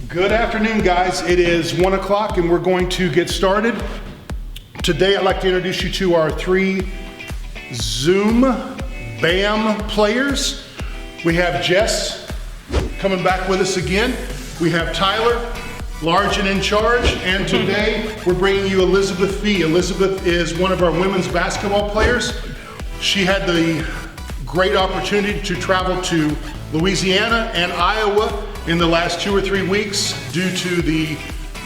Good afternoon, guys. It is 1 o'clock and we're going to get started. Today I'd like to introduce you to our 3 Zoom BAM players. We have Jess coming back with us again. We have Tyler, large and in charge. And today we're bringing you Elizabeth Fee. Elizabeth is one of our women's basketball players. She had the great opportunity to travel to Louisiana and Iowa in the last 2 or 3 weeks due to the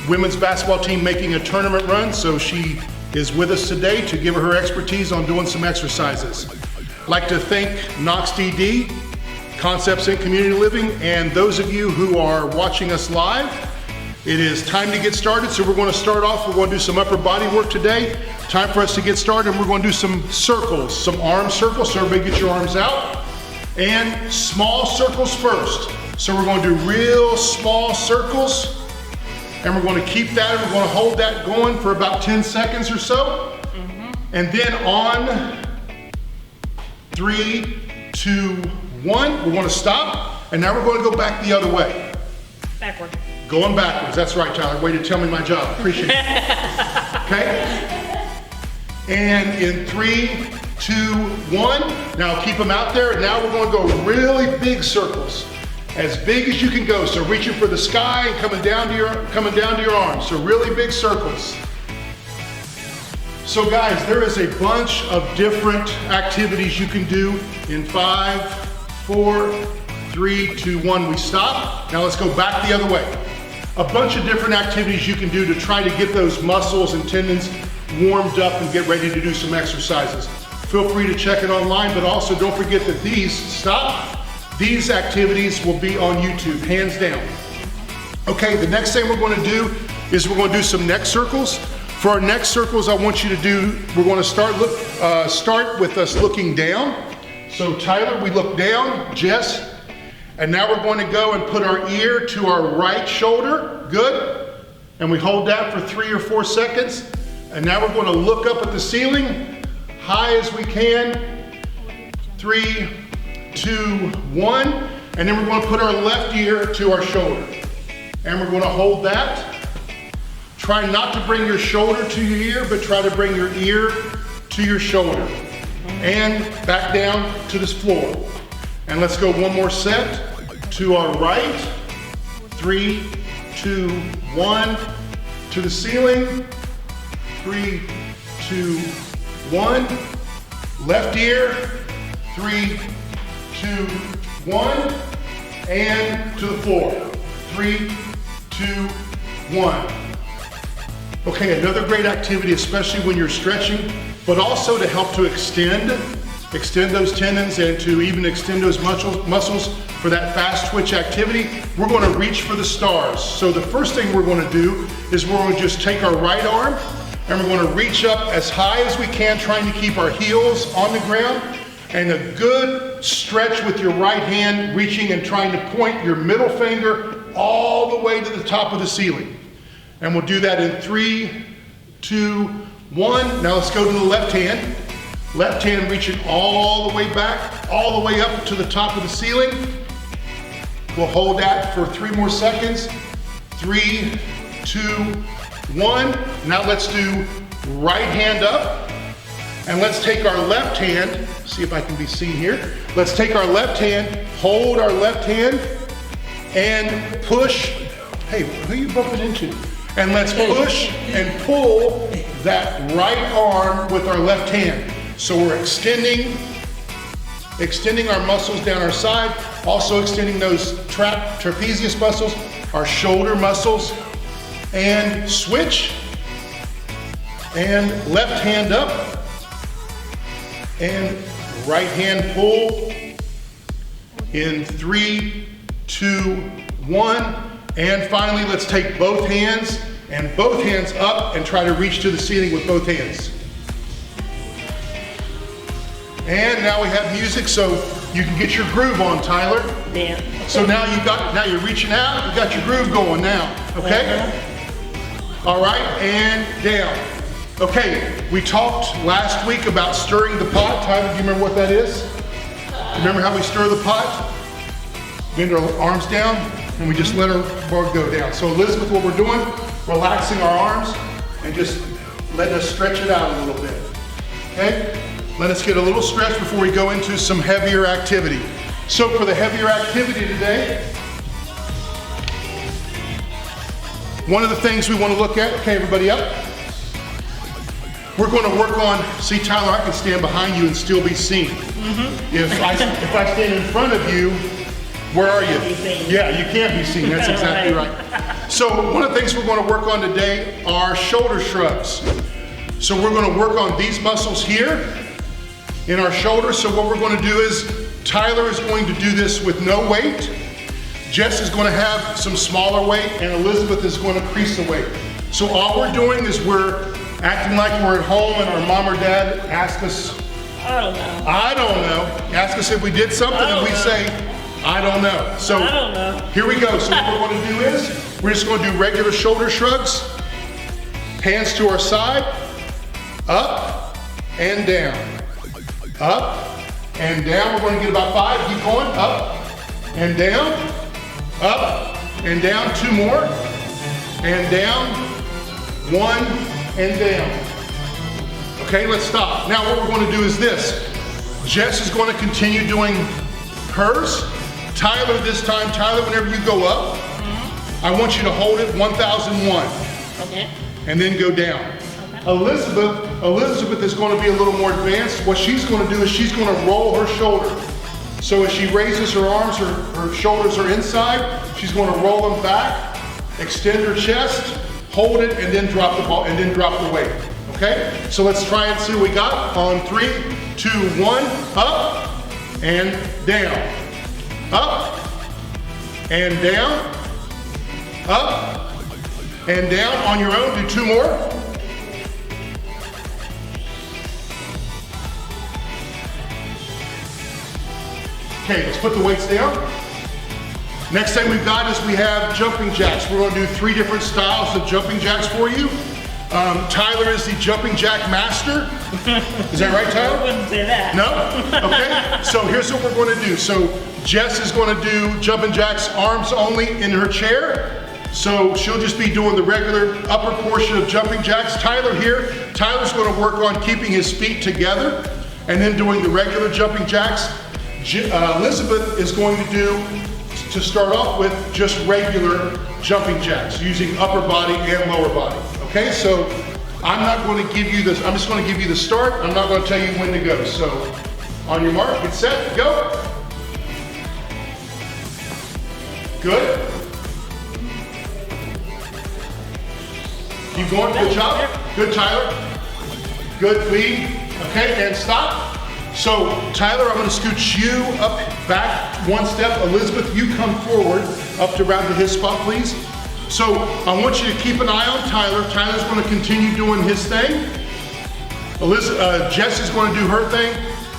women's basketball team making a tournament run. So she is with us today to give her expertise on doing some exercises. I'd like to thank Knox DD, Concepts in Community Living, and those of you who are watching us live. It is time to get started, so we're going to start off. We're going to do some upper body work today. Time for us to get started. We're going to do some circles, some arm circles, so everybody get your arms out. And small circles first. So we're going to do real small circles, and we're going to keep that, and we're going to hold that going for about 10 seconds or so. And then on 3, 2, 1, we're going to stop, and now we're going to go back the other way. Backward. Going backwards, that's right, Tyler. Way to tell me my job, appreciate it. Okay? And in 3, 2, 1, now keep them out there. Now we're going to go really big circles. As big as you can go, so reaching for the sky and coming down to your arms. So really big circles. So guys, there is a bunch of different activities you can do in 5, 4, 3, 2, 1. We stop. Now let's go back the other way. A bunch of different activities you can do to try to get those muscles and tendons warmed up and get ready to do some exercises. Feel free to check it online, but also don't forget that these activities will be on YouTube, hands down. Okay, the next thing we're going to do is we're going to do some neck circles. For our neck circles, I want you to do, we're going to start with us looking down. So Tyler, we look down, Jess, and now we're going to go and put our ear to our right shoulder, good. And we hold that for 3 or 4 seconds. And now we're going to look up at the ceiling, high as we can. 3, 2, 1, and then we're going to put our left ear to our shoulder. And we're going to hold that. Try not to bring your shoulder to your ear, but try to bring your ear to your shoulder. And back down to this floor. And let's go one more set. To our right. 3, 2, 1. To the ceiling. 3, 2, 1. Left ear. 3, 2, 1, and to the floor. 3, 2, 1. Okay, another great activity, especially when you're stretching, but also to help to extend those tendons and to even extend those muscles for that fast twitch activity. We're going to reach for the stars. So the first thing we're going to do is we're going to just take our right arm and we're going to reach up as high as we can, trying to keep our heels on the ground. And a good stretch with your right hand, reaching and trying to point your middle finger all the way to the top of the ceiling. And we'll do that in 3, 2, 1. Now let's go to the left hand. Left hand reaching all the way back, all the way up to the top of the ceiling. We'll hold that for 3 more seconds. 3, 2, 1. Now let's do right hand up. And let's take our left hand, see if I can be seen here. Let's take our left hand, hold our left hand, and push. Hey, who are you bumping into? And let's push and pull that right arm with our left hand. So we're extending our muscles down our side, also extending those trapezius muscles, our shoulder muscles, and switch. And left hand up. And right hand pull in 3, 2, 1. And finally, let's take both hands up and try to reach to the ceiling with both hands. And now we have music, so you can get your groove on, Tyler. Yeah. So now you're reaching out, you got your groove going now, okay? All right, and down. Okay, we talked last week about stirring the pot. Tyler, do you remember what that is? Remember how we stir the pot? Bend our arms down. and we just let her go down. So Elizabeth, what we're doing, relaxing our arms and just letting us stretch it out a little bit, okay? Let us get a little stretch before we go into some heavier activity. So for the heavier activity today, one of the things we want to look at, okay, everybody up? We're going to work on, see Tyler, I can stand behind you and still be seen. If I stand in front of you, where are you? Yeah, you can't be seen, that's exactly right. So one of the things we're going to work on today are shoulder shrugs. So we're going to work on these muscles here in our shoulders. So what we're going to do is, Tyler is going to do this with no weight. Jess is going to have some smaller weight, and Elizabeth is going to increase the weight. So all we're doing is we're acting like we're at home and our mom or dad ask us, I don't know, ask us if we did something and we say, I don't know. So I don't know. Here we go. So what we're going to do is, we're just going to do regular shoulder shrugs, hands to our side, up and down, up and down. We're going to get about 5, keep going, up and down, up and down, 2 more, and down, 1 and down. Okay, let's stop. Now what we're going to do is this. Jess is going to continue doing hers. Tyler this time, Tyler, whenever you go up, I want you to hold it 1001. Okay. And then go down. Okay. Elizabeth is going to be a little more advanced. What she's going to do is she's going to roll her shoulder. So as she raises her arms, her shoulders are inside. She's going to roll them back, extend her chest, hold it, and then drop the ball, and then drop the weight. Okay? So let's try and see what we got. On 3, 2, 1, up and down. Up and down. Up and down. On your own, do 2 more. Okay, let's put the weights down. Next thing we've got is we have jumping jacks. We're going to do 3 different styles of jumping jacks for you. Tyler is the jumping jack master. Is that right, Tyler? I wouldn't say that. No? Okay, so here's what we're going to do. So Jess is going to do jumping jacks arms only in her chair. So she'll just be doing the regular upper portion of jumping jacks. Tyler here, Tyler's going to work on keeping his feet together and then doing the regular jumping jacks. Elizabeth is going to do, to start off with, just regular jumping jacks using upper body and lower body. Okay, so I'm not going to give you this, I'm just going to give you the start. I'm not going to tell you when to go. So on your mark, get set, go. Good. Keep going, good job. Good, Tyler. Good, lead. Okay, and stop. So Tyler, I'm going to scoot you up, back 1 step. Elizabeth, you come forward up to around to his spot, please. So I want you to keep an eye on Tyler. Tyler's going to continue doing his thing. Jess is going to do her thing.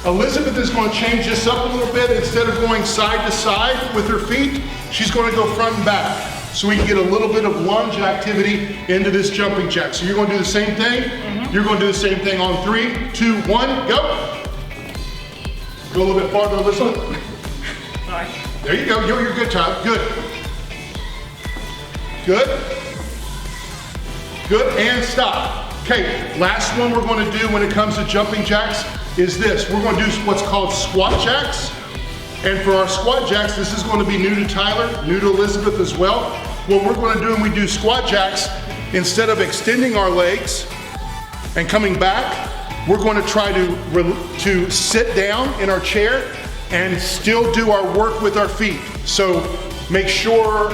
Elizabeth is going to change this up a little bit. Instead of going side to side with her feet, she's going to go front and back. So we can get a little bit of lunge activity into this jumping jack. So you're going to do the same thing. You're going to do the same thing on 3, 2, 1, go. Go a little bit farther, Elizabeth. Sorry. There you go. You're good, Tyler. Good. Good. Good, and stop. Okay, last one we're going to do when it comes to jumping jacks is this. We're going to do what's called squat jacks. And for our squat jacks, this is going to be new to Tyler, new to Elizabeth as well. What we're going to do when we do squat jacks, instead of extending our legs and coming back, we're going to try to sit down in our chair and still do our work with our feet. So make sure,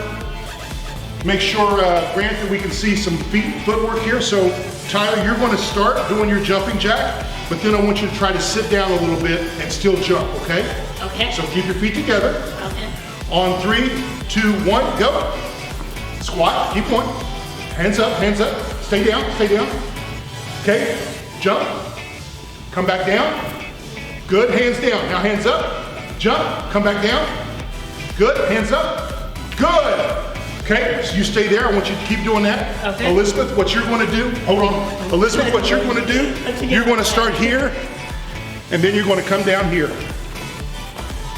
Grant, that we can see some footwork here. So Tyler, you're going to start doing your jumping jack, but then I want you to try to sit down a little bit and still jump, okay? Okay. So keep your feet together. Okay. On 3, 2, 1, go. Squat, keep going. Hands up, stay down, stay down. Okay, jump, come back down. Good, hands down, now hands up. Jump, come back down. Good, hands up. Good. Okay, so you stay there. I want you to keep doing that. Okay. Elizabeth, what you're going to do, hold on. Elizabeth, what you're going to do, you're going to start here, and then you're going to come down here.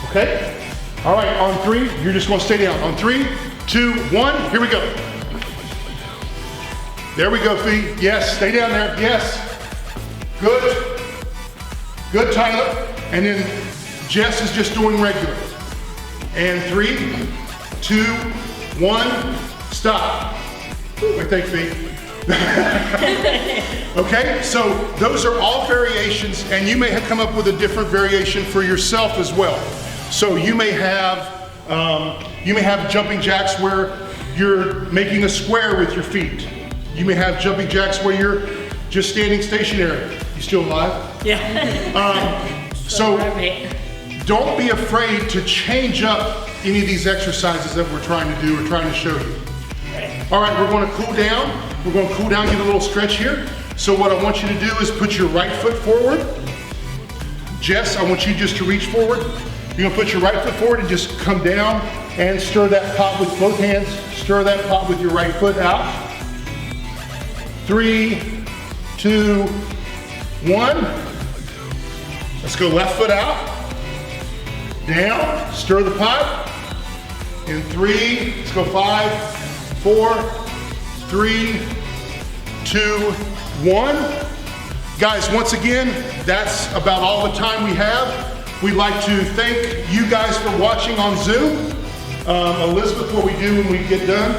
Okay? All right, on 3, you're just going to stay down. On 3, 2, 1, here we go. There we go, Fee. Yes, stay down there, yes. Good. Good, Tyler. And then Jess is just doing regular. And 3, 2, 1, stop. What do you think, Fee? Okay, so those are all variations, and you may have come up with a different variation for yourself as well. So you may have jumping jacks where you're making a square with your feet. You may have jumping jacks where you're just standing stationary. You still alive? Yeah. So don't be afraid to change up any of these exercises that we're trying to do or trying to show you. All right, we're going to cool down. We're going to cool down, get a little stretch here. So what I want you to do is put your right foot forward. Jess, I want you just to reach forward. You're going to put your right foot forward and just come down and stir that pot with both hands. Stir that pot with your right foot out. 3, 2, 1. Let's go left foot out. Down, stir the pot. In 3, let's go 5, 4, 3, 2, 1. Guys, once again, that's about all the time we have. We'd like to thank you guys for watching on Zoom. Elizabeth, what we do when we get done,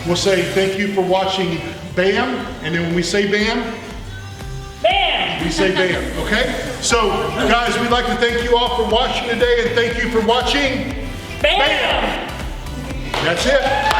we'll say thank you for watching BAM, and then when we say BAM, Bam! we say BAM, okay? So, guys, we'd like to thank you all for watching today, and thank you for watching Bam! That's it.